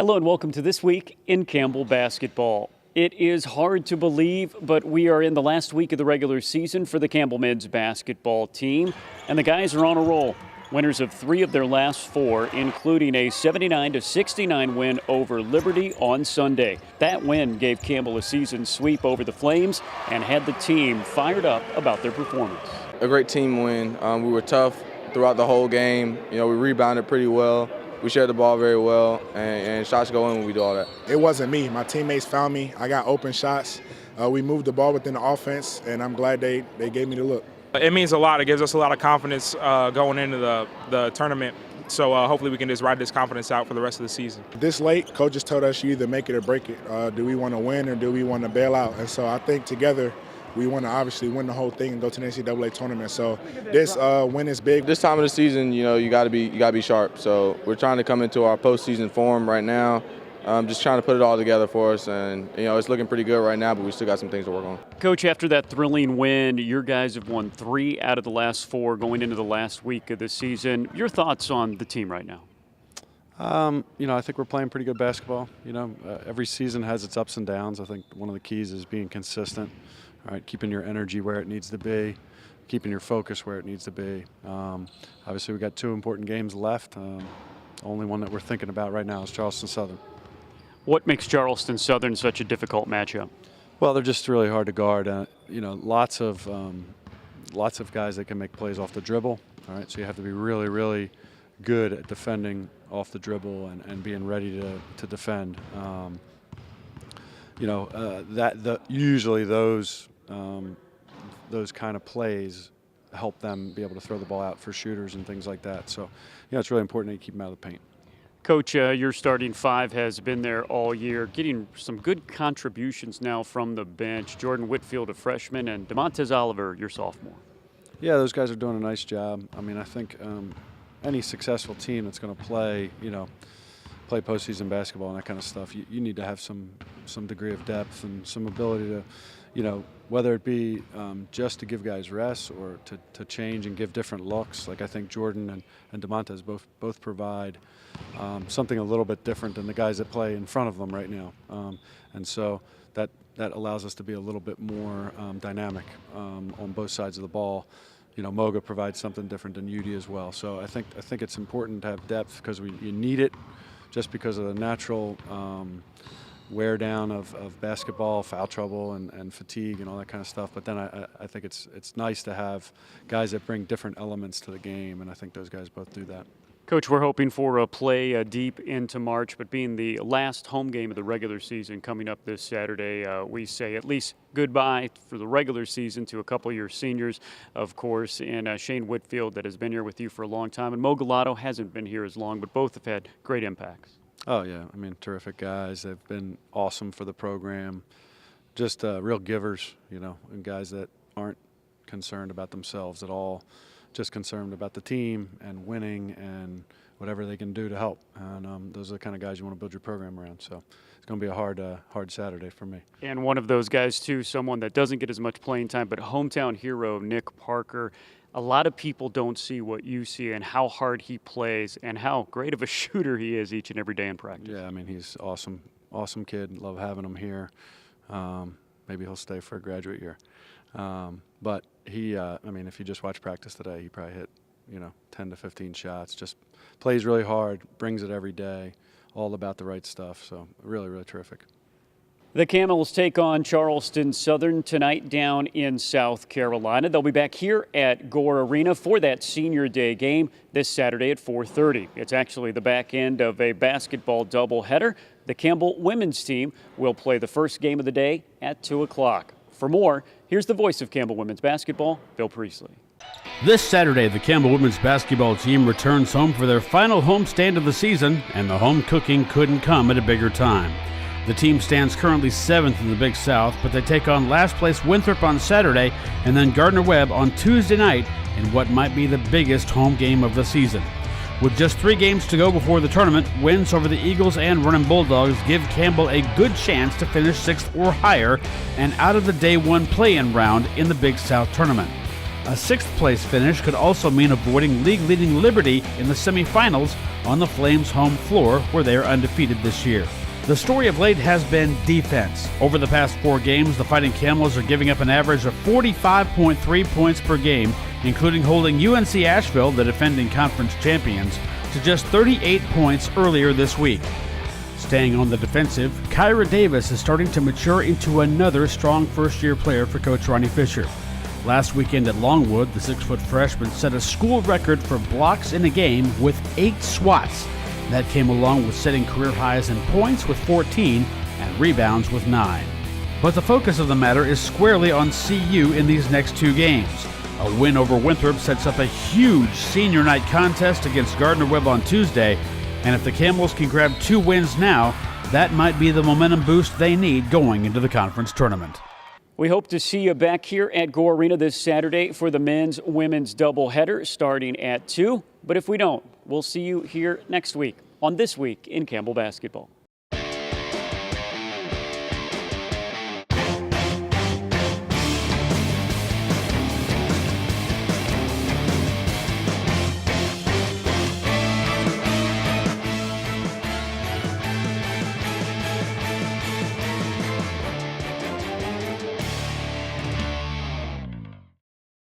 Hello and welcome to This Week in Campbell Basketball. It is hard to believe, but we are in the last week of the regular season for the Campbell men's basketball team, and the guys are on a roll. Winners of 3 of their last 4, including a 79-69 win over Liberty on Sunday. That win gave Campbell a season sweep over the Flames and had the team fired up about their performance. A great team win. We were tough throughout the whole game. We rebounded pretty well. We shared the ball very well, and shots go in when we do all that. It wasn't me. My teammates found me. I got open shots. We moved the ball within the offense, and I'm glad they gave me the look. It means a lot. It gives us a lot of confidence going into the tournament. So hopefully we can just ride this confidence out for the rest of the season. This late, coaches told us you either make it or break it. Do we want to win or do we want to bail out? And so I think together we want to obviously win the whole thing and go to the NCAA tournament. So this win is big. This time of the season, you got to be sharp. So we're trying to come into our postseason form right now. Just trying to put it all together for us, and it's looking pretty good right now, but we still got some things to work on. Coach, after that thrilling win, your guys have won 3 out of the last 4 going into the last week of the season. Your thoughts on the team right now? I think we're playing pretty good basketball. Every season has its ups and downs. I think one of the keys is being consistent, all right, keeping your energy where it needs to be, keeping your focus where it needs to be. Obviously, we got 2 important games left. The only one that we're thinking about right now is Charleston Southern. What makes Charleston Southern such a difficult matchup? Well, they're just really hard to guard. Lots of guys that can make plays off the dribble. All right, so you have to be really, really good at defending off the dribble and being ready to defend. Usually those kind of plays help them be able to throw the ball out for shooters and things like that. So, it's really important that you keep them out of the paint. Coach, your starting 5 has been there all year, getting some good contributions now from the bench. Jordan Whitfield, a freshman, and DeMontez Oliver, your sophomore. Yeah, those guys are doing a nice job. I think any successful team that's going to play postseason basketball and that kind of stuff, you need to have some degree of depth and some ability to, whether it be just to give guys rest or to change and give different looks. Like I think Jordan and DeMontez both provide something a little bit different than the guys that play in front of them right now. And so that allows us to be a little bit more dynamic on both sides of the ball. Moga provides something different than UD as well. So I think it's important to have depth because you need it just because of the natural wear down of basketball, foul trouble, and fatigue and all that kind of stuff. But then I think it's nice to have guys that bring different elements to the game, and I think those guys both do that. Coach, we're hoping for a play deep into March, but being the last home game of the regular season coming up this Saturday, we say at least goodbye for the regular season to a couple of your seniors, of course, and Shane Whitfield that has been here with you for a long time, and Mo Galato hasn't been here as long, but both have had great impacts. Oh, yeah. Terrific guys. They've been awesome for the program. Just real givers, and guys that aren't concerned about themselves at all, just concerned about the team and winning and whatever they can do to help. And those are the kind of guys you want to build your program around. So it's going to be a hard Saturday for me. And one of those guys, too, someone that doesn't get as much playing time, but hometown hero Nick Parker. A lot of people don't see what you see and how hard he plays and how great of a shooter he is each and every day in practice. Yeah, he's awesome. Awesome kid. Love having him here. Maybe he'll stay for a graduate year. But he, if you just watch practice today, he probably hit, 10 to 15 shots. Just plays really hard, brings it every day, all about the right stuff. So really, really terrific. The Camels take on Charleston Southern tonight down in South Carolina. They'll be back here at Gore Arena for that Senior Day game this Saturday at 4:30. It's actually the back end of a basketball doubleheader. The Campbell women's team will play the first game of the day at 2 o'clock. For more, here's the voice of Campbell women's basketball, Bill Priestley. This Saturday, the Campbell women's basketball team returns home for their final homestand of the season, and the home cooking couldn't come at a bigger time. The team stands currently 7th in the Big South, but they take on last place Winthrop on Saturday and then Gardner-Webb on Tuesday night in what might be the biggest home game of the season. With just 3 games to go before the tournament, wins over the Eagles and Running Bulldogs give Campbell a good chance to finish 6th or higher and out of the Day 1 play-in round in the Big South tournament. A sixth-place finish could also mean avoiding league-leading Liberty in the semifinals on the Flames' home floor, where they are undefeated this year. The story of late has been defense. Over the past 4 games, the Fighting Camels are giving up an average of 45.3 points per game, including holding UNC Asheville, the defending conference champions, to just 38 points earlier this week. Staying on the defensive, Kyra Davis is starting to mature into another strong first-year player for Coach Ronnie Fisher. Last weekend at Longwood, the 6-foot freshman set a school record for blocks in a game with 8 swats. That came along with setting career highs in points with 14 and rebounds with 9. But the focus of the matter is squarely on CU in these next 2 games. A win over Winthrop sets up a huge senior night contest against Gardner-Webb on Tuesday, and if the Camels can grab 2 wins now, that might be the momentum boost they need going into the conference tournament. We hope to see you back here at Go Arena this Saturday for the men's-women's doubleheader starting at 2. But if we don't, we'll see you here next week on This Week in Campbell Basketball.